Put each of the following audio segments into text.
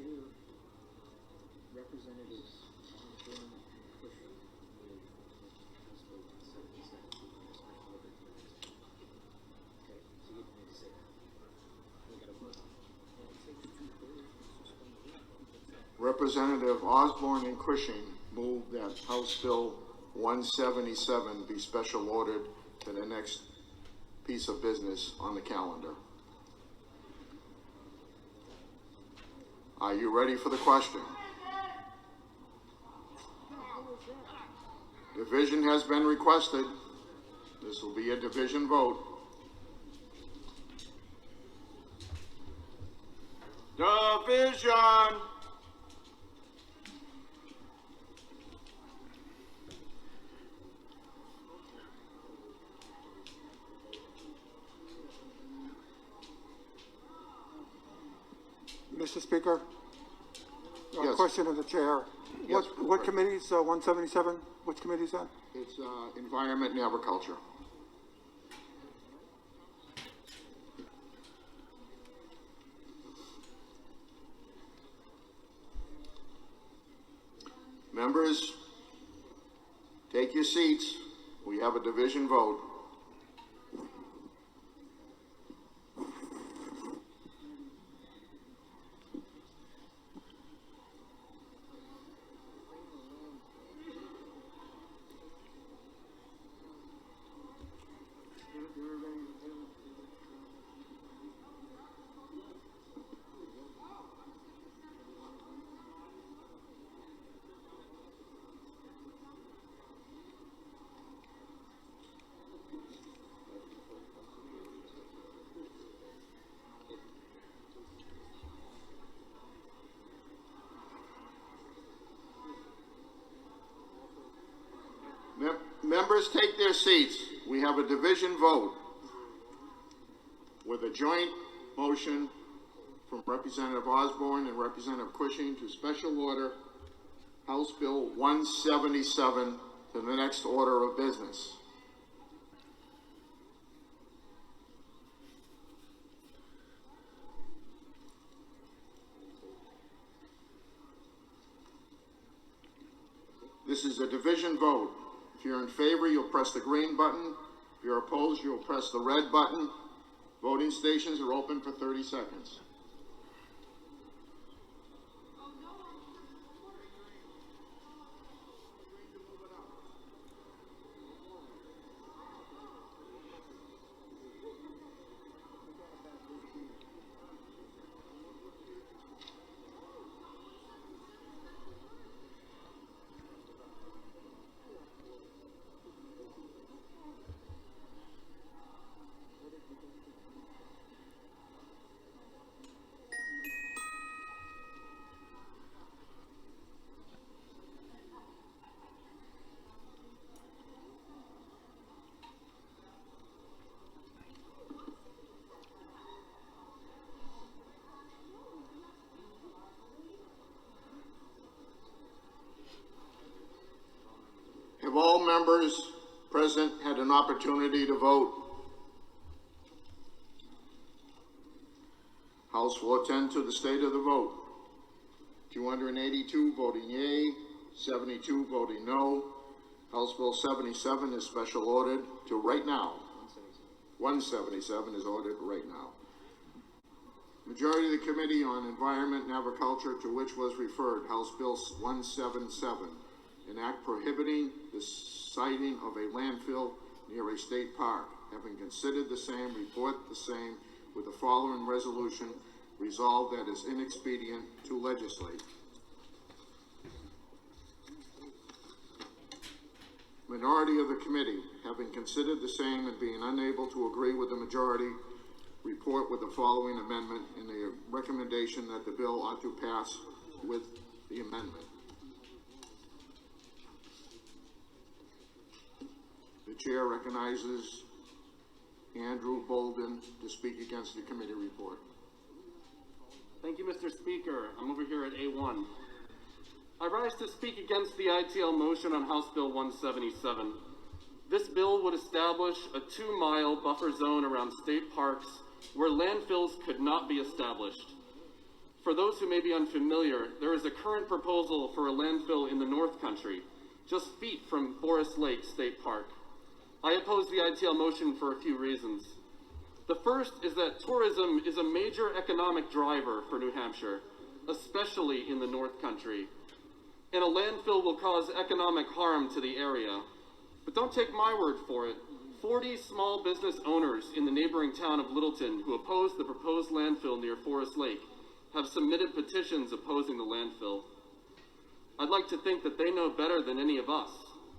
Chair, Representatives Osborne and Cushing move House Bill 177 on a special order to the next one. Okay, so you didn't need to say that. We got a vote. Well, it takes 2/3 to suspend the rule. Representative Osborne and Cushing move that House Bill 177 be special ordered to the next piece of business on the calendar. Are you ready for the question? Division has been requested. This will be a division vote. Division! Mr. Speaker, Yes. question of the chair. Yes. What committee is 177? Which committee is that? It's Environment and Agriculture. Members, take your seats. We have a division vote. Members, take their seats. We have a division vote with a joint motion from Representative Osborne and Representative Cushing to special order House Bill 177 to the next order of business. This is a division vote. If you're in favor, you'll press the green button. If you're opposed, you'll press the red button. Voting stations are open for 30 seconds. Have all members present had an opportunity to vote? House will attend to the state of the vote. 282 voting yea, 72 voting no. House Bill 77 is special ordered to right now. 177 is ordered right now. Majority of the Committee on Environment and Agriculture, to which was referred House Bill 177, an act prohibiting the siting of a landfill near a state park. Having considered the same, report the same with the following resolution: resolved that it is inexpedient to legislate. Minority of the committee, having considered the same and being unable to agree with the majority, report with the following amendment in the recommendation that the bill ought to pass with the amendment. The chair recognizes Andrew Bolden to speak against the committee report. Thank you, Mr. Speaker. I'm over here at A1. I rise to speak against the ITL motion on House Bill 177. This bill would establish a 2-mile buffer zone around state parks where landfills could not be established. For those who may be unfamiliar, there is a current proposal for a landfill in the North Country, just feet from Forest Lake State Park. I oppose the ITL motion for a few reasons. The first is that tourism is a major economic driver for New Hampshire, especially in the North Country, and a landfill will cause economic harm to the area. But don't take my word for it. 40 small business owners in the neighboring town of Littleton who oppose the proposed landfill near Forest Lake have submitted petitions opposing the landfill. I'd like to think that they know better than any of us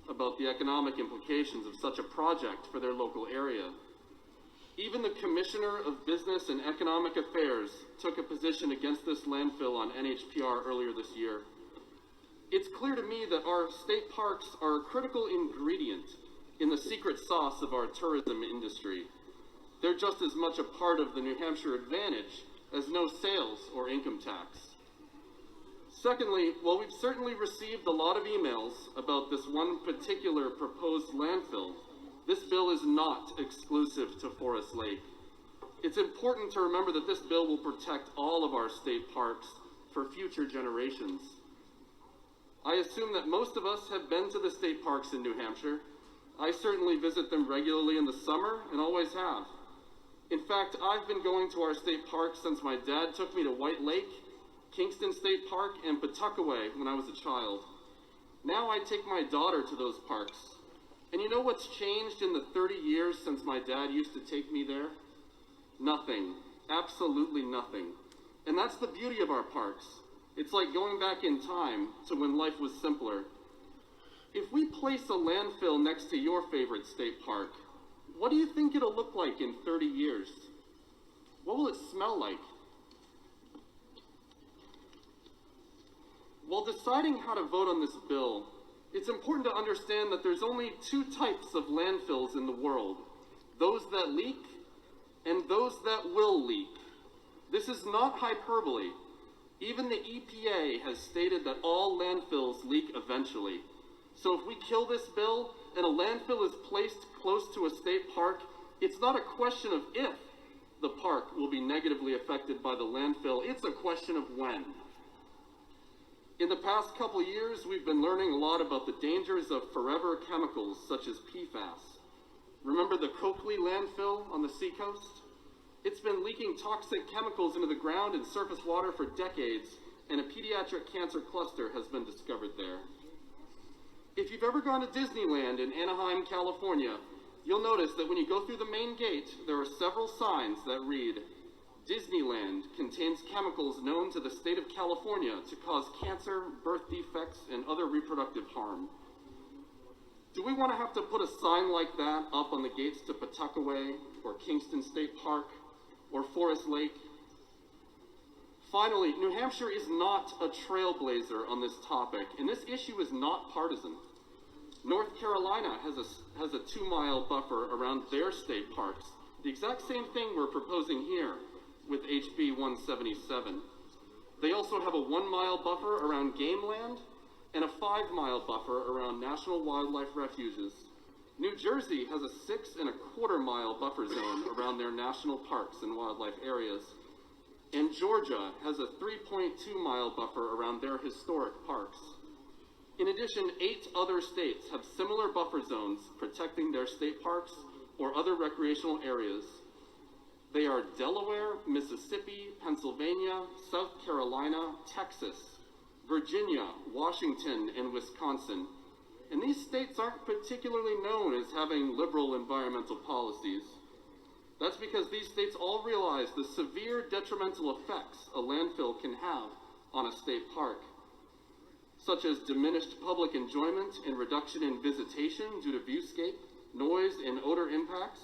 about the economic implications of such a project for their local area. Even the Commissioner of Business and Economic Affairs took a position against this landfill on NHPR earlier this year. It's clear to me that our state parks are a critical ingredient in the secret sauce of our tourism industry. They're just as much a part of the New Hampshire advantage as no sales or income tax. Secondly, while we've certainly received a lot of emails about this one particular proposed landfill, this bill is not exclusive to Forest Lake. It's important to remember that this bill will protect all of our state parks for future generations. I assume that most of us have been to the state parks in New Hampshire. I certainly visit them regularly in the summer and always have. In fact, I've been going to our state parks since my dad took me to White Lake, Kingston State Park, and Pawtuckaway when I was a child. Now I take my daughter to those parks. And you know what's changed in the 30 years since my dad used to take me there? Nothing. Absolutely nothing. And that's the beauty of our parks. It's like going back in time to when life was simpler. If we place a landfill next to your favorite state park, what do you think it'll look like in 30 years? What will it smell like? While deciding how to vote on this bill, it's important to understand that there's only two types of landfills in the world: those that leak and those that will leak. This is not hyperbole. Even the EPA has stated that all landfills leak eventually. So if we kill this bill and a landfill is placed close to a state park, it's not a question of if the park will be negatively affected by the landfill, it's a question of when. In the past couple years, we've been learning a lot about the dangers of forever chemicals such as PFAS. Remember the Coakley landfill on the seacoast? It's been leaking toxic chemicals into the ground and surface water for decades, and a pediatric cancer cluster has been discovered there. If you've ever gone to Disneyland in Anaheim, California, you'll notice that when you go through the main gate, there are several signs that read, "Disneyland contains chemicals known to the state of California to cause cancer, birth defects, and other reproductive harm." Do we want to have to put a sign like that up on the gates to Pawtuckaway, or Kingston State Park, or Forest Lake? Finally, New Hampshire is not a trailblazer on this topic, and this issue is not partisan. North Carolina has a 2-mile buffer around their state parks, the exact same thing we're proposing here with HB 177. They also have a 1-mile buffer around game land and a 5-mile buffer around national wildlife refuges. New Jersey has a 6.25-mile buffer zone around their national parks and wildlife areas. And Georgia has a 3.2-mile buffer around their historic parks. In addition, 8 other states have similar buffer zones protecting their state parks or other recreational areas. They are Delaware, Mississippi, Pennsylvania, South Carolina, Texas, Virginia, Washington, and Wisconsin. And these states aren't particularly known as having liberal environmental policies. That's because these states all realize the severe detrimental effects a landfill can have on a state park, such as diminished public enjoyment and reduction in visitation due to viewscape, noise, and odor impacts,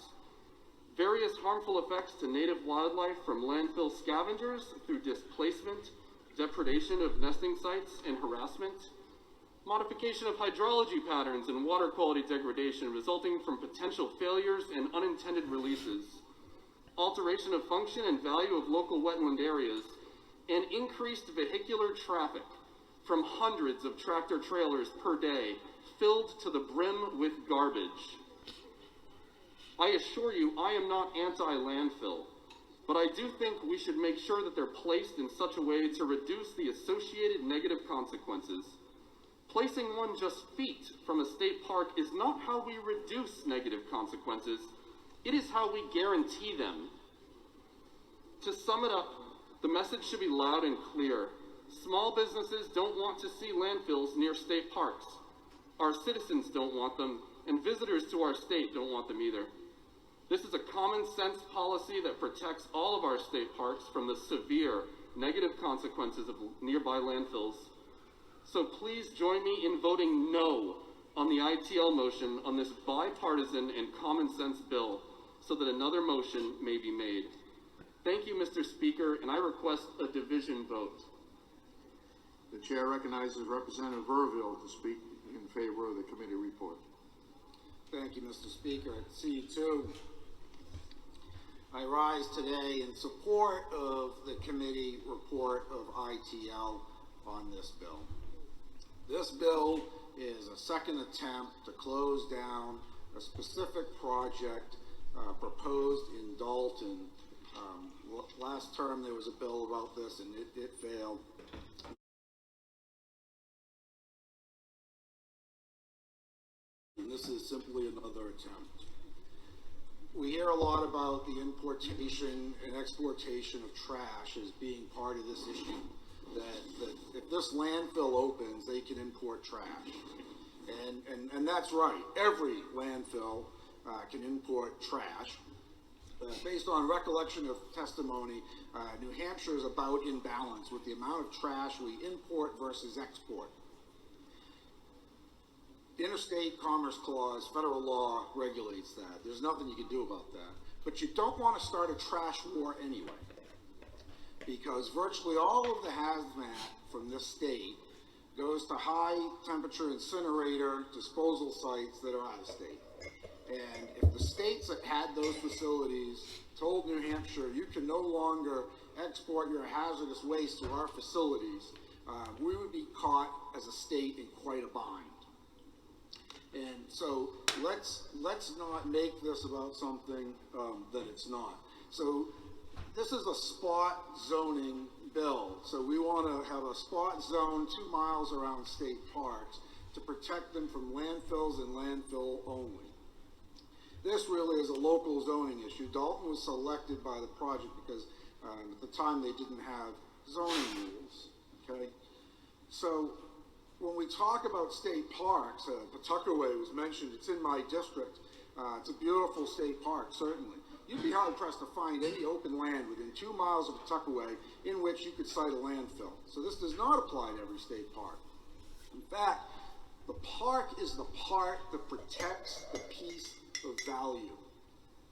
various harmful effects to native wildlife from landfill scavengers through displacement, depredation of nesting sites, and harassment, modification of hydrology patterns and water quality degradation resulting from potential failures and unintended releases, alteration of function and value of local wetland areas, and increased vehicular traffic from hundreds of tractor trailers per day filled to the brim with garbage. I assure you, I am not anti-landfill. but I do think we should make sure that they're placed in such a way to reduce the associated negative consequences. Placing one just feet from a state park is not how we reduce negative consequences, it is how we guarantee them. To sum it up, the message should be loud and clear. Small businesses don't want to see landfills near state parks. Our citizens don't want them, and visitors to our state don't want them either. This is a common sense policy that protects all of our state parks from the severe negative consequences of nearby landfills. So please join me in voting no on the ITL motion on this bipartisan and common sense bill so that another motion may be made. Thank you, Mr. Speaker, and I request a division vote. The chair recognizes Representative Verville to speak in favor of the committee report. Thank you, Mr. Speaker. At C2, I rise today in support of the committee report of ITL on this bill. This bill is a second attempt to close down a specific project proposed in Dalton. Last term there was a bill about this and it failed. And this is simply another attempt. We hear a lot about the importation and exportation of trash as being part of this issue. That if this landfill opens, they can import trash. And that's right. Every landfill can import trash. Based on recollection of testimony, New Hampshire is about in balance with the amount of trash we import versus export. The Interstate Commerce Clause, federal law regulates that. There's nothing you can do about that. But you don't want to start a trash war anyway, because virtually all of the hazmat from this state goes to high temperature incinerator disposal sites that are out of state. And if the states that had those facilities told New Hampshire, you can no longer export your hazardous waste to our facilities, we would be caught as a state in quite a bind. And so let's not make this about something that it's not. So this is a spot zoning bill. So we want to have a spot zone 2 miles around state parks to protect them from landfills and landfill only. This really is a local zoning issue. Dalton was selected by the project because at the time they didn't have zoning rules, okay? So when we talk about state parks, Pawtuckaway was mentioned. It's in my district. It's a beautiful state park, certainly. You'd be hard pressed to find any open land within 2 miles of Pawtuckaway in which you could site a landfill. So this does not apply to every state park. In fact, the park is the part that protects the piece of value,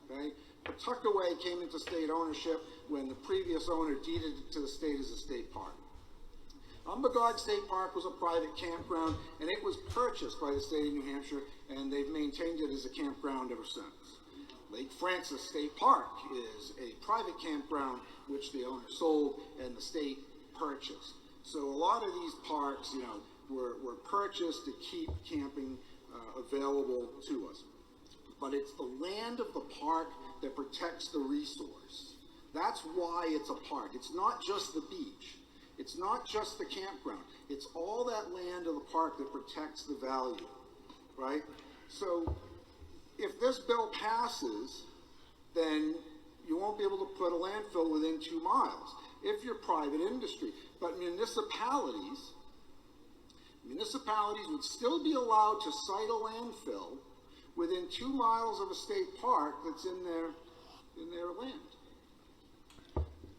okay? Pawtuckaway came into state ownership when the previous owner deeded it to the state as a state park. Umbagog State Park was a private campground, and it was purchased by the state of New Hampshire, and they've maintained it as a campground ever since. Lake Francis State Park is a private campground which the owner sold and the state purchased. So a lot of these parks, you know, were purchased to keep camping available to us. But it's the land of the park that protects the resource. That's why it's a park. It's not just the beach. It's not just the campground. It's all that land of the park that protects the value, right? So if this bill passes, then you won't be able to put a landfill within 2 miles if you're private industry. But municipalities would still be allowed to site a landfill within 2 miles of a state park that's in their land.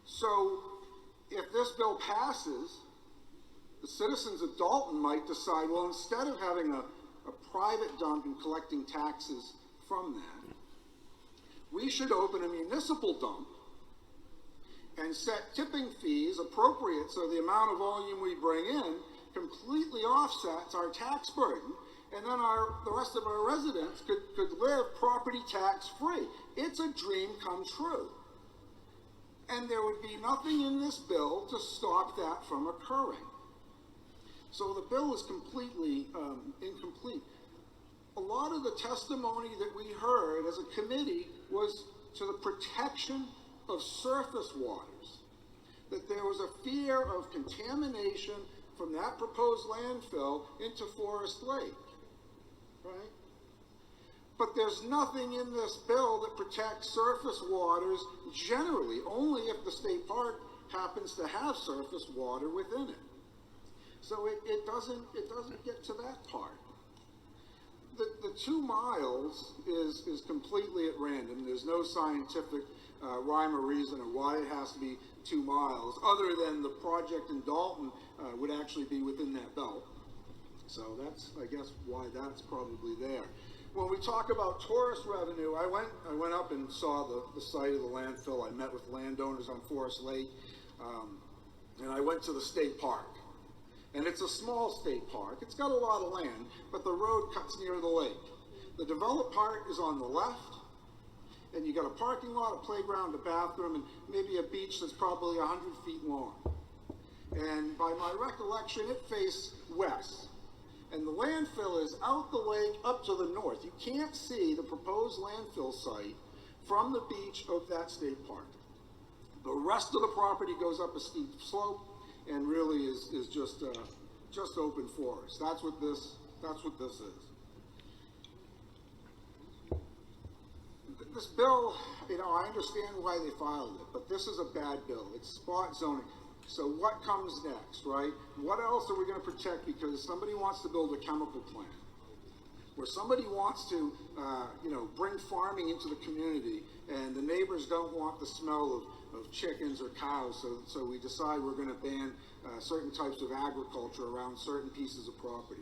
So if this bill passes, the citizens of Dalton might decide, well, instead of having a private dump and collecting taxes from that, we should open a municipal dump and set tipping fees appropriate so the amount of volume we bring in completely offsets our tax burden, and then the rest of our residents could live property tax free. It's a dream come true. And there would be nothing in this bill to stop that from occurring. So the bill is completely incomplete. A lot of the testimony that we heard as a committee was to the protection of surface waters, that there was a fear of contamination from that proposed landfill into Forest Lake, right? But there's nothing in this bill that protects surface waters generally, only if the state park happens to have surface water within it. So it doesn't get to that part. The 2 miles is completely at random. There's no scientific rhyme or reason or why it has to be 2 miles, other than the project in Dalton would actually be within that belt. So that's, I guess, why that's probably there. When we talk about tourist revenue, I went up and saw the site of the landfill. I met with landowners on Forest Lake, and I went to the state park. And it's a small state park. It's got a lot of land, but the road cuts near the lake. The developed part is on the left, and you got a parking lot, a playground, a bathroom, and maybe a beach that's probably 100 feet long. And by my recollection, it faces west. And the landfill is out the lake up to the north. You can't see the proposed landfill site from the beach of that state park. The rest of the property goes up a steep slope and really is just open forest. That's what this is. This bill, I understand why they filed it, but this is a bad bill. It's spot zoning. So what comes next, right? What else are we going to protect? Because somebody wants to build a chemical plant, where somebody wants to, bring farming into the community, and the neighbors don't want the smell of chickens or cows, so we decide we're going to ban certain types of agriculture around certain pieces of property.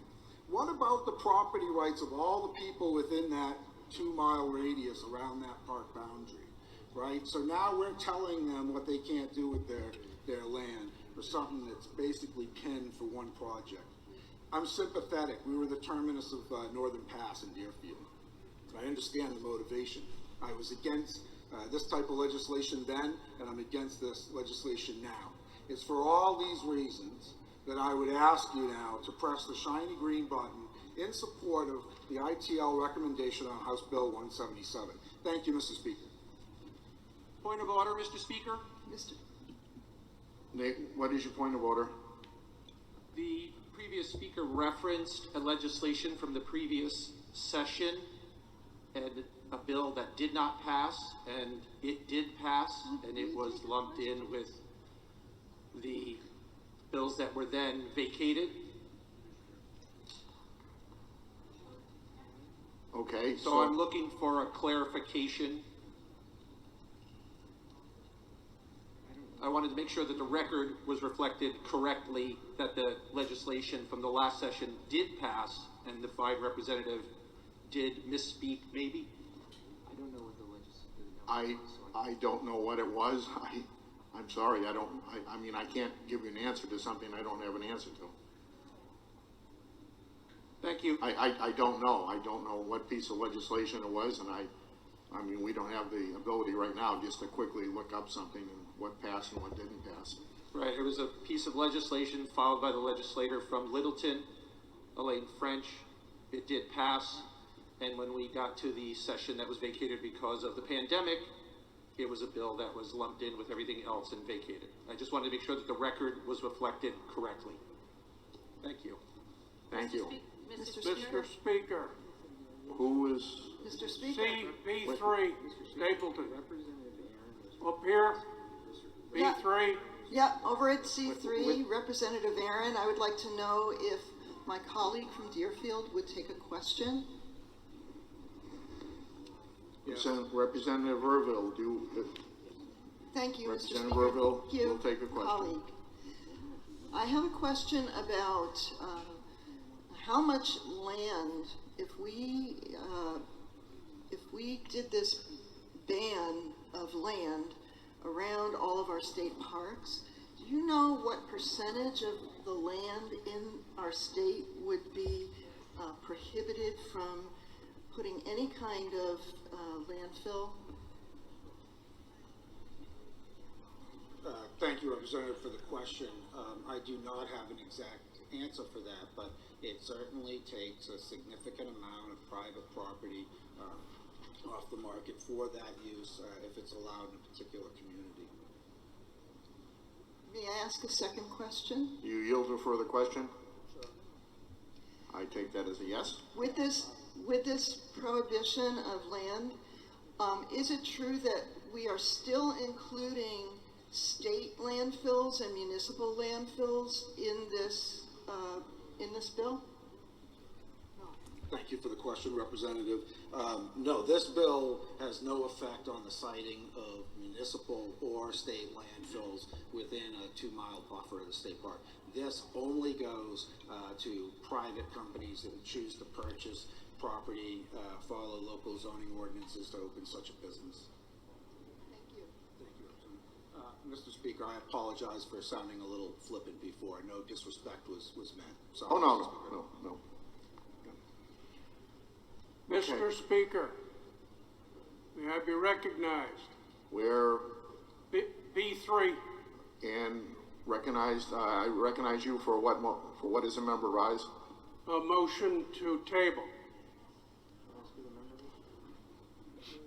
What about the property rights of all the people within that 2-mile radius around that park boundary, right? So now we're telling them what they can't do with their land, or something that's basically pinned for one project. I'm sympathetic. We were the terminus of Northern Pass in Deerfield. I understand the motivation. I was against this type of legislation then, and I'm against this legislation now. It's for all these reasons that I would ask you now to press the shiny green button in support of the ITL recommendation on House Bill 177. Thank you, Mr. Speaker. Point of order, Mr. Speaker. Nate, what is your point of order? The previous speaker referenced a legislation from the previous session and a bill that did not pass, and it did pass, and it was lumped in with the bills that were then vacated. Okay, So I'm looking for a clarification. I wanted to make sure that the record was reflected correctly, that the legislation from the last session did pass, and the 5 representative did misspeak, maybe? I don't know what the legislature. I don't know what it was. I'm sorry. I mean, I can't give you an answer to something I don't have an answer to. Thank you. I don't know. I don't know what piece of legislation it was, and I mean, we don't have the ability right now just to quickly look up something and what passed and what didn't pass. Right, it was a piece of legislation filed by the legislator from Littleton, Elaine French. It did pass, and when we got to the session that was vacated because of the pandemic, it was a bill that was lumped in with everything else and vacated. I just wanted to make sure that the record was reflected correctly. Thank you. Thank you. Mr. Speaker, Mr. Speaker, Who is, Mr. Speaker, CB3, Stapleton, Representative Aaron was. up here, Yeah. B3. yeah, over at C3, Representative Aaron, I would like to know if my colleague from Deerfield would take a question. Representative Verville, Thank you, Mr. Speaker. Representative Verville Thank you, will take a question. colleague. I have a question about how much land, if we did this ban of land around all of our state parks, do you know what percentage of the land in our state would be prohibited from putting any kind of landfill? Thank you, Representative, for the question. I do not have an exact answer for that, but it certainly takes a significant amount of private property off the market for that use if it's allowed in a particular community. May I ask a second question? You yield to further question? I take that as a yes. With this prohibition of land, is it true that we are still including state landfills and municipal landfills in this bill? Thank you for the question, Representative. No, this bill has no effect on the siting of municipal or state landfills within a 2-mile buffer of the state park. This only goes to private companies that would choose to purchase property, follow local zoning ordinances to open such a business. Thank you. Thank you, Representative. Mr. Speaker, I apologize for sounding a little flippant before. No disrespect was meant. Sorry, Oh, Mr. Speaker. no. Mr. Speaker, may I be recognized? We're B3. and recognized. I recognize you for what is a member rise? A motion to table.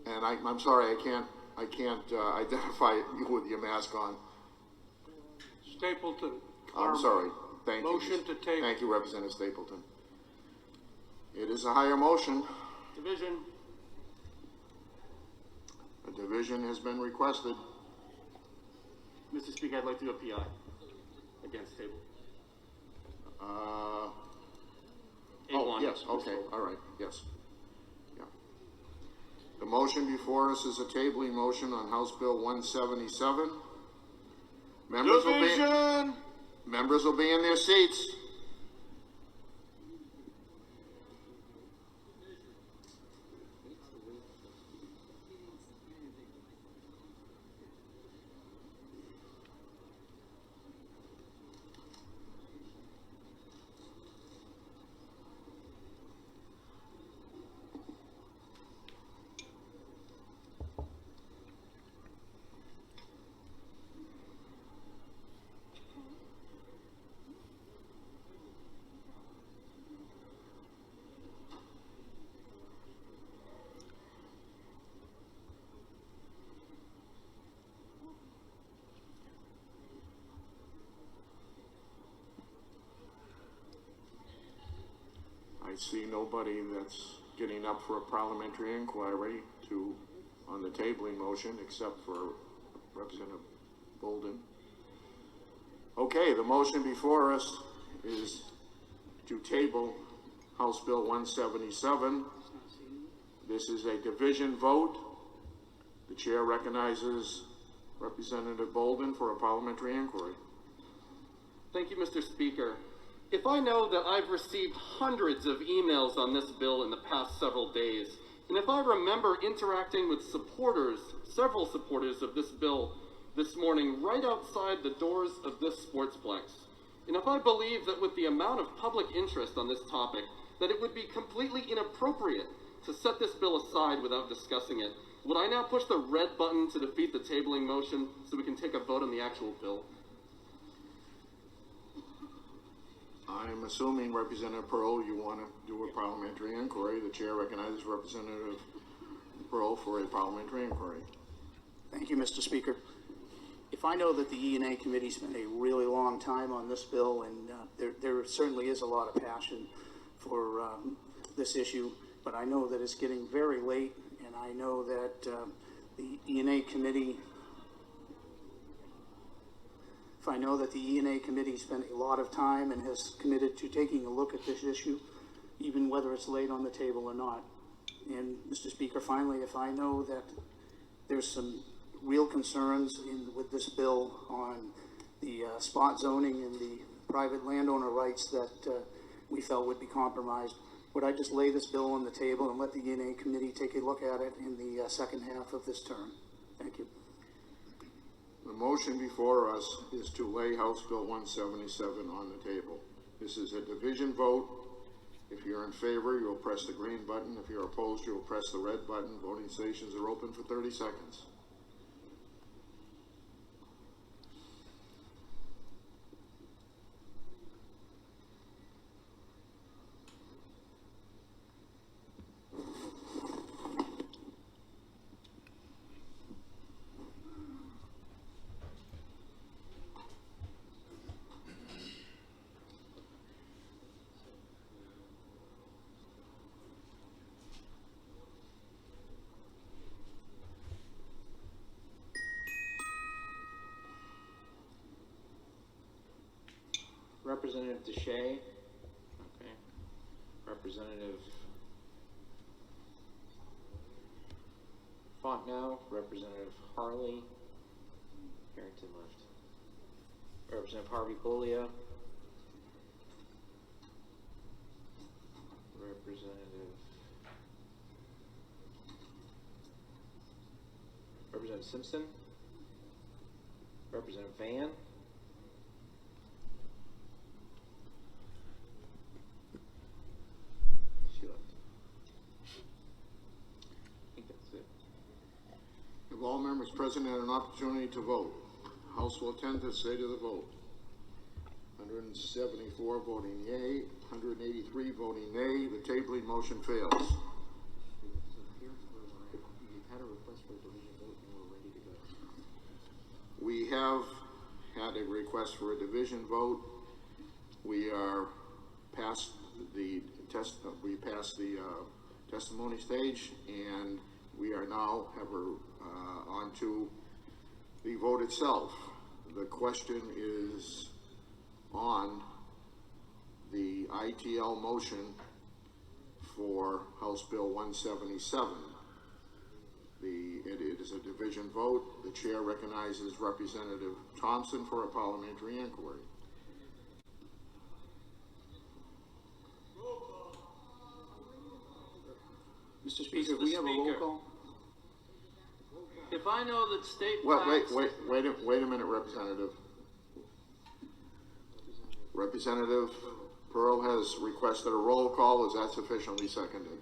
And I'm sorry, I can't identify you with your mask on. Stapleton. I'm sorry. Thank you. Motion to table. Thank you, Representative Stapleton. It is a higher motion. Division. A division has been requested. Mr. Speaker, I'd like to do a PI against table. Oh, A1. yes, okay, all right, yes. Yeah. The motion before us is a tabling motion on House Bill 177. Members will be in their seats. I see nobody that's getting up for a parliamentary inquiry on the tabling motion except for Representative Bolden. Okay, the motion before us is to table House Bill 177. This is a division vote. The chair recognizes Representative Bolden for a parliamentary inquiry. Thank you, Mr. Speaker. If I know that I've received hundreds of emails on this bill in the past several days, and if I remember interacting with several supporters of this bill this morning right outside the doors of this sportsplex, and if I believe that with the amount of public interest on this topic, that it would be completely inappropriate to set this bill aside without discussing it, would I now push the red button to defeat the tabling motion so we can take a vote on the actual bill? I'm assuming, Representative Pearl, you want to do a parliamentary inquiry. The chair recognizes Representative Pearl for a parliamentary inquiry. Thank you, Mr. Speaker. If I know that the E&A committee spent a really long time on this bill, and there certainly is a lot of passion for this issue, but I know that it's getting very late, and I know that the E&A committee If I know that the E&A committee spent a lot of time and has committed to taking a look at this issue, even whether it's laid on the table or not. And Mr. Speaker, finally, if I know that there's some real concerns with this bill on the spot zoning and the private landowner rights that we felt would be compromised, would I just lay this bill on the table and let the E&A committee take a look at it in the second half of this term? Thank you. The motion before us is to lay House Bill 177 on the table. This is a division vote. If you're in favor, you'll press the green button. If you're opposed, you'll press the red button. Voting stations are open for 30 seconds. Representative Deshay. Okay. Representative Fontenot, Representative Harley, Harrington left. Representative Harvey Bolia. Representative Simpson. Representative Van. She left. I think that's it. Have all members present had an opportunity to vote? House will attend to the state of the vote. 174 voting yea, 183 voting nay. The tabling motion fails. You've had a request for a division vote and we're ready to go. We have had a request for a division vote. We are past the testimony stage, and we are now on to the vote itself. The question is on the ITL motion for House Bill 177. It is a division vote. The chair recognizes Representative Thompson for a parliamentary inquiry. Mr. Speaker, we have a roll call. If I know that state Wait a minute, Representative. Representative Pearl has requested a roll call. Is that sufficiently seconded?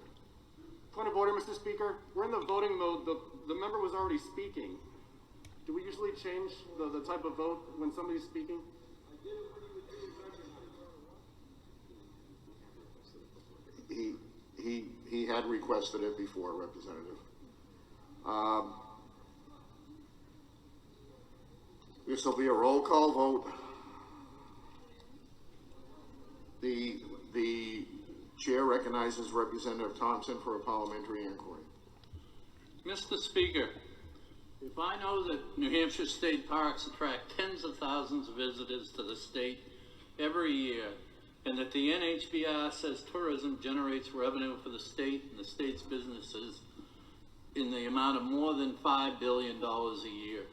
Point of order, Mr. Speaker. We're in the voting mode. The member was already speaking. Do we usually change the type of vote when somebody's speaking? He had requested it before, Representative. This will be a roll call vote. The chair recognizes Representative Thompson for a parliamentary inquiry. Mr. Speaker, if I know that New Hampshire state parks attract tens of thousands of visitors to the state every year, and that the NHBR says tourism generates revenue for the state and the state's businesses in the amount of more than $5 billion a year.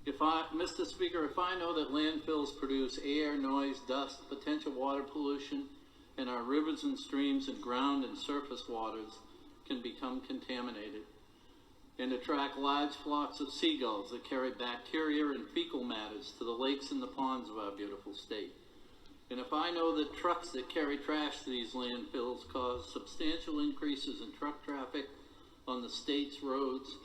Mr. Speaker, if I know that landfills produce air, noise, dust, potential water pollution, and our rivers and streams and ground and surface waters can become contaminated, and attract large flocks of seagulls that carry bacteria and fecal matters to the lakes and the ponds of our beautiful state. And if I know that trucks that carry trash to these landfills cause substantial increases in truck traffic on the state's roads,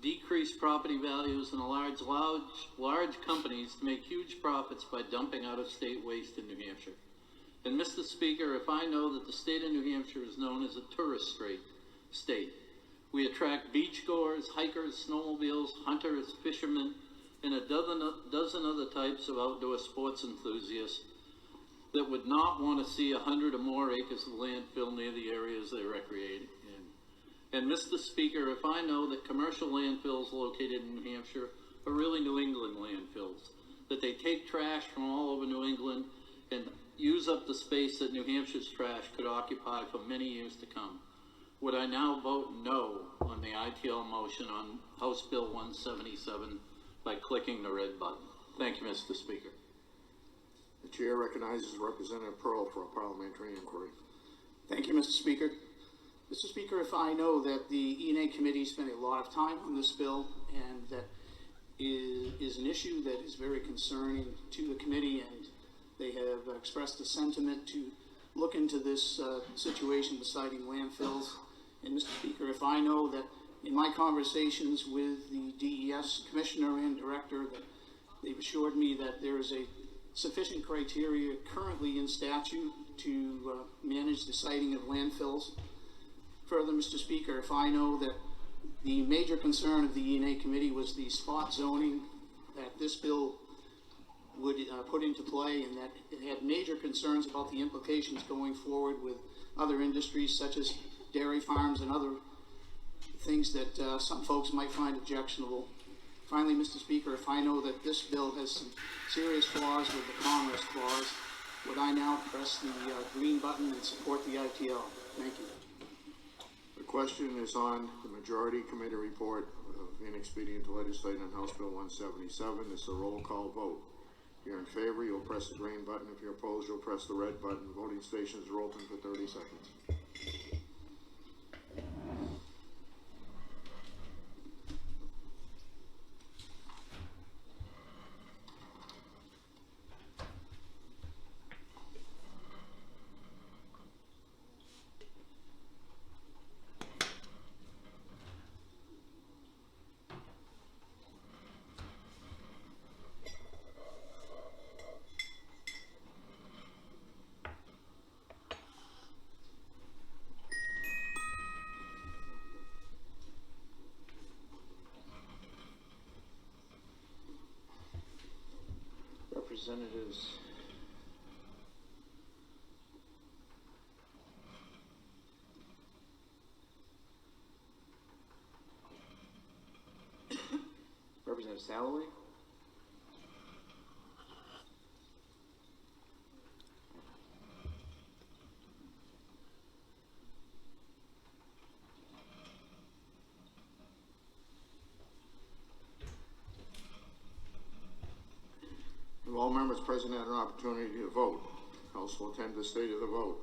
decrease property values, and large companies to make huge profits by dumping out-of-state waste in New Hampshire. And Mr. Speaker, if I know that the state of New Hampshire is known as a tourist state, we attract beachgoers, hikers, snowmobiles, hunters, fishermen, and a dozen other types of outdoor sports enthusiasts that would not want to see 100 or more acres of landfill near the areas they recreate in. And Mr. Speaker, if I know that commercial landfills located in New Hampshire are really New England landfills, that they take trash from all over New England and use up the space that New Hampshire's trash could occupy for many years to come, would I now vote no on the ITL motion on House Bill 177 by clicking the red button? Thank you, Mr. Speaker. The chair recognizes Representative Pearl for a parliamentary inquiry. Thank you, Mr. Speaker. Mr. Speaker, if I know that the E&A committee spent a lot of time on this bill and that is an issue that is very concerning to the committee, and they have expressed a sentiment to look into this situation with citing landfills. And Mr. Speaker, if I know that in my conversations with the DES commissioner and director that they've assured me that there is a sufficient criteria currently in statute to manage the siting of landfills. Further, Mr. Speaker, if I know that the major concern of the E&A committee was the spot zoning that this bill would put into play, and that it had major concerns about the implications going forward with other industries such as dairy farms and other things that some folks might find objectionable. Finally, Mr. Speaker, if I know that this bill has some serious flaws with the Commerce Clause, would I now press the green button and support the ITL? Thank you. The question is on the majority committee report of inexpedient to legislate on House Bill 177. It's a roll call vote. If you're in favor, you'll press the green button. If you're opposed, you'll press the red button. Voting stations are open for 30 seconds. Representatives Representative Salloway. If all members present had an opportunity to vote, House will attend the state of the vote.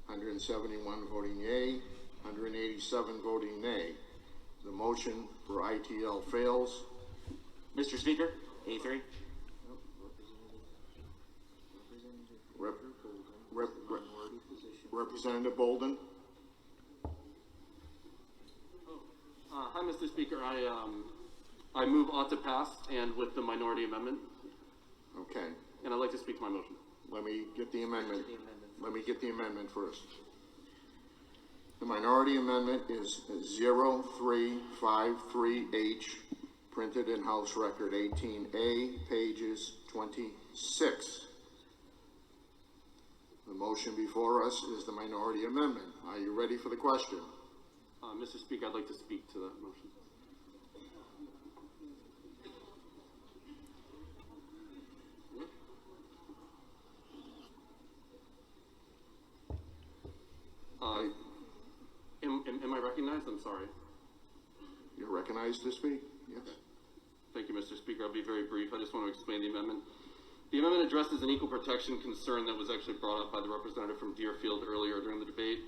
171 voting yea, 187 voting nay. The motion for ITL fails. Mr. Speaker, A3. Representative Bolden. Hi, Mr. Speaker. I move ought to pass and with the minority amendment. Okay. And I'd like to speak to my motion. Let me get the amendment. Let me get the amendment first. The minority amendment is 0353H, printed in House Record 18A, pages 26. The motion before us is the minority amendment. Are you ready for the question? Mr. Speaker, I'd like to speak to that motion. Am I recognized? I'm sorry. You're recognized to speak? Yes. Thank you, Mr. Speaker. I'll be very brief. I just want to explain the amendment. The amendment addresses an equal protection concern that was actually brought up by the representative from Deerfield earlier during the debate,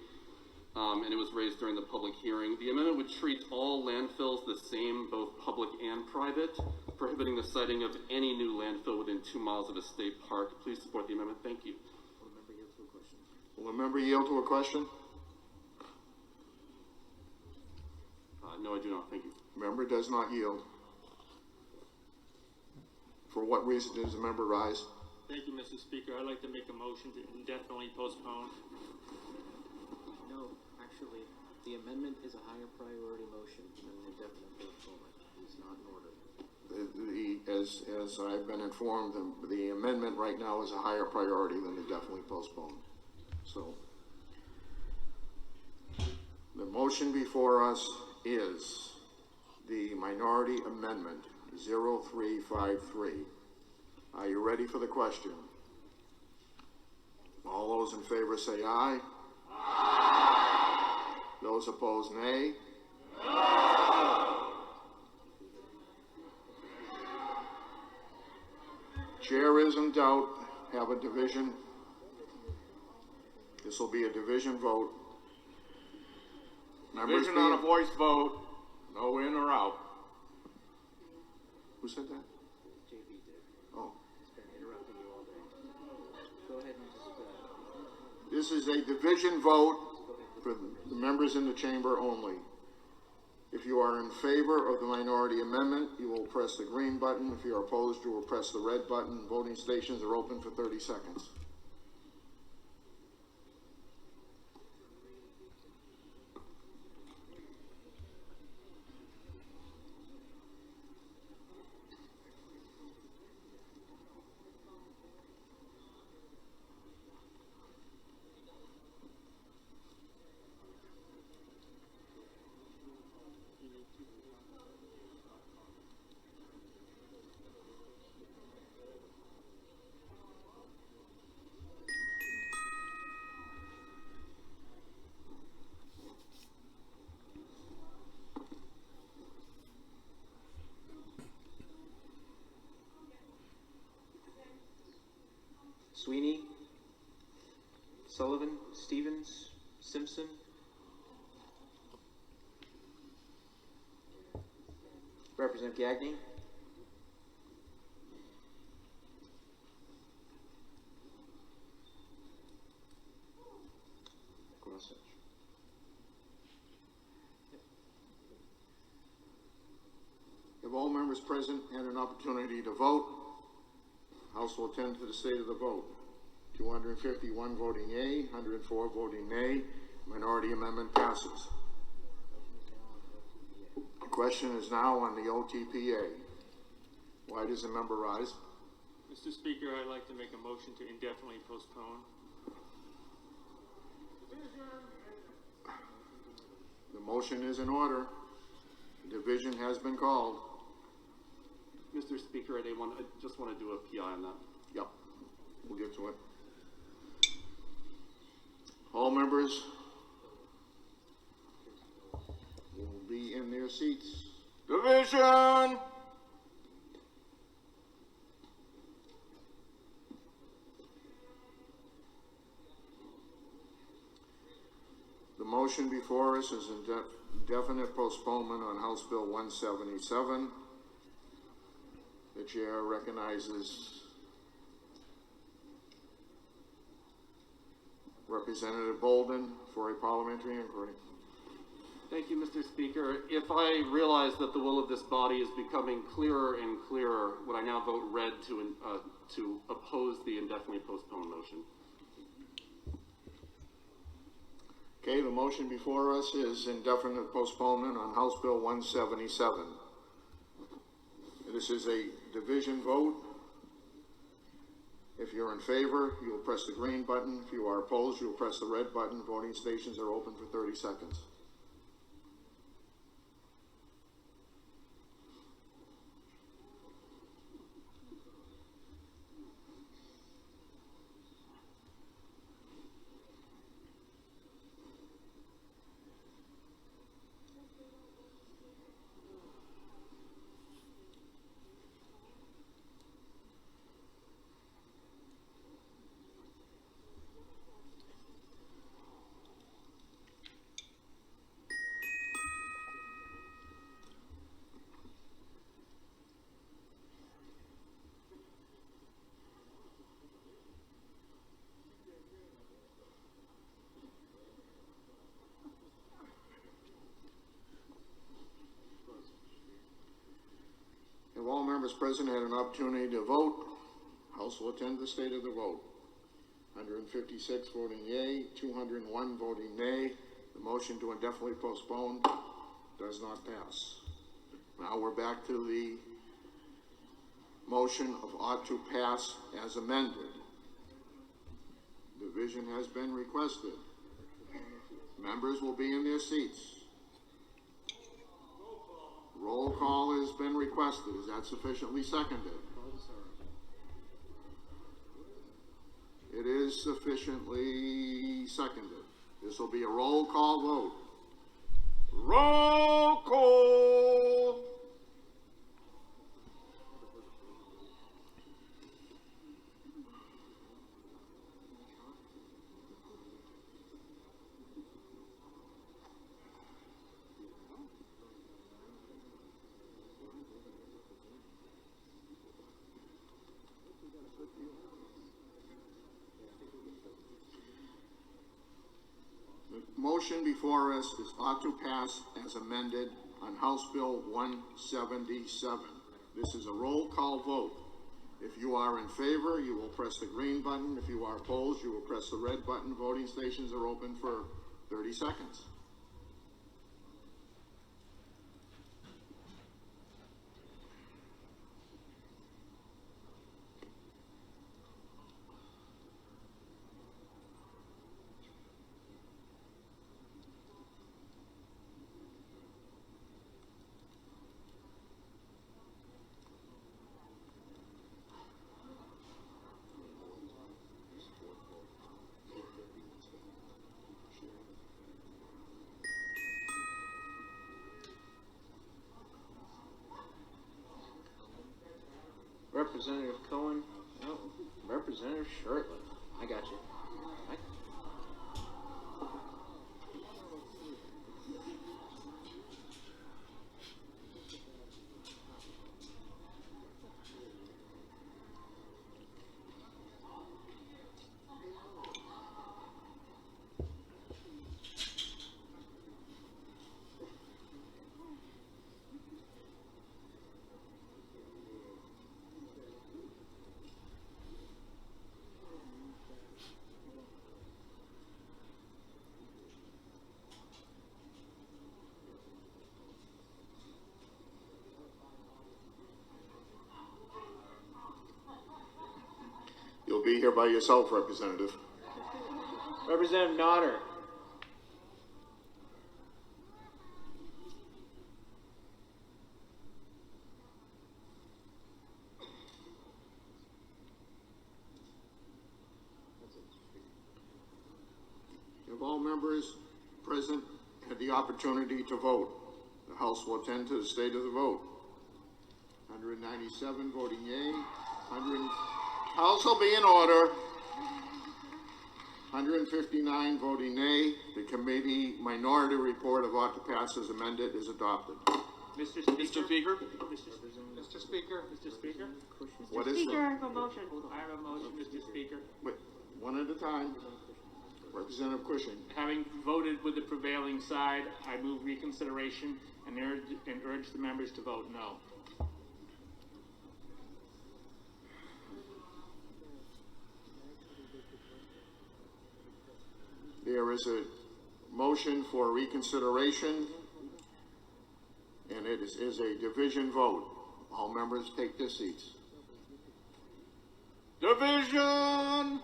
and it was raised during the public hearing. The amendment would treat all landfills the same, both public and private, prohibiting the siting of any new landfill within 2 miles of a state park. Please support the amendment. Thank you. Will a member yield to a question? No, I do not. Thank you. Member does not yield. For what reason does the member rise? Thank you, Mr. Speaker. I'd like to make a motion to indefinitely postpone. No, actually, the amendment is a higher priority motion than an indefinite postponement. It's not in order. As I've been informed, the amendment right now is a higher priority than indefinitely postponed. So, the motion before us is the minority amendment 0353. Are you ready for the question? All those in favor say aye. Aye. Those opposed, nay. No. Chair is in doubt. Have a division. This will be a division vote. Division on a voice vote, no in or out. Who said that? JB did. Oh. He's been interrupting you all day. Go ahead and just, This is a division vote for the members in the chamber only. If you are in favor of the minority amendment, you will press the green button. If you are opposed, you will press the red button. Voting stations are open for 30 seconds. Sullivan, Stevens, Simpson. Representative Gagné. Gorsuch. Have all members present had an opportunity to vote? House will attend to the state of the vote. 251 voting yea, 104 voting nay. Minority amendment passes. The question is now on the OTPA. Why does the member rise? Mr. Speaker, I'd like to make a motion to indefinitely postpone. The motion is in order. Division has been called. Mr. Speaker, at A1, I just want to do a PI on that. Yep, we'll get to it. All members will be in their seats. Division! The motion before us is indefinite postponement on House Bill 177. The chair recognizes Representative Bolden for a parliamentary inquiry. Thank you, Mr. Speaker. If I realize that the will of this body is becoming clearer and clearer, would I now vote red to oppose the indefinitely postponed motion? Okay, the motion before us is indefinite postponement on House Bill 177. This is a division vote. If you're in favor, you will press the green button. If you are opposed, you will press the red button. Voting stations are open for 30 seconds. Have all members present had an opportunity to vote? House will attend the state of the vote. 156 voting yea, 201 voting nay. The motion to indefinitely postpone does not pass. Now we're back to the motion of ought to pass as amended. Division has been requested. Members will be in their seats. Roll call has been requested. Is that sufficiently seconded? It is sufficiently seconded. This will be a roll call vote. Roll call! Motion before us is ought to pass as amended on House Bill 177. This is a roll call vote. If you are in favor, you will press the green button. If you are opposed, you will press the red button. Voting stations are open for 30 seconds. Representative Cohen. No, Representative Shirtliff. I got you. here by yourself, Representative. Representative Nodder. If all members present had the opportunity to vote, the House will attend to the state of the vote. 197 voting yea, House will be in order. 159 voting nay. The committee minority report of ought to pass as amended is adopted. Mr. Speaker. Mr. Speaker? Mr. Speaker. Mr. Speaker. What is Speaker, it? I have a motion. I have a motion, Mr. Speaker. Wait, one at a time. Representative Cushing. Having voted with the prevailing side, I move reconsideration and urge the members to vote no. There is a motion for reconsideration, and it is a division vote. All members take their seats. Division!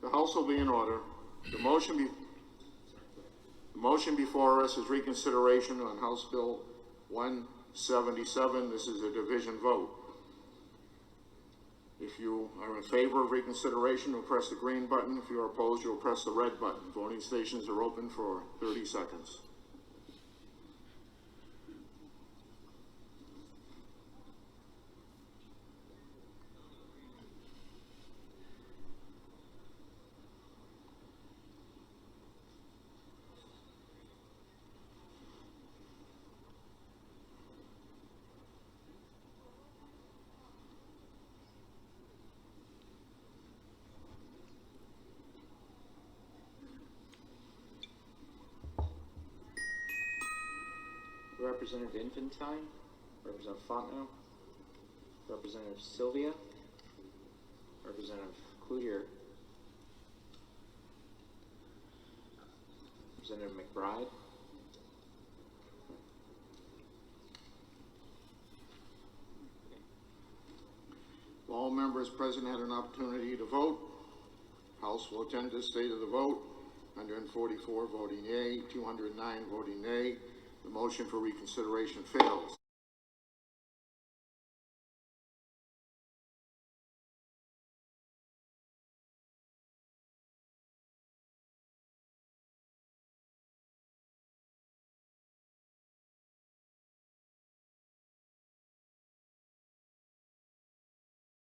The House will be in order. The motion before us is reconsideration on House Bill 177. This is a division vote. If you are in favor of reconsideration, you'll press the green button. If you are opposed, you'll press the red button. Voting stations are open for 30 seconds. Representative Infantine, Representative Fontenot, Representative Sylvia, Representative Cloutier, Representative McBride, All members present had an opportunity to vote. House will attend to the state of the vote. 144 voting yea, 209 voting nay. The motion for reconsideration fails.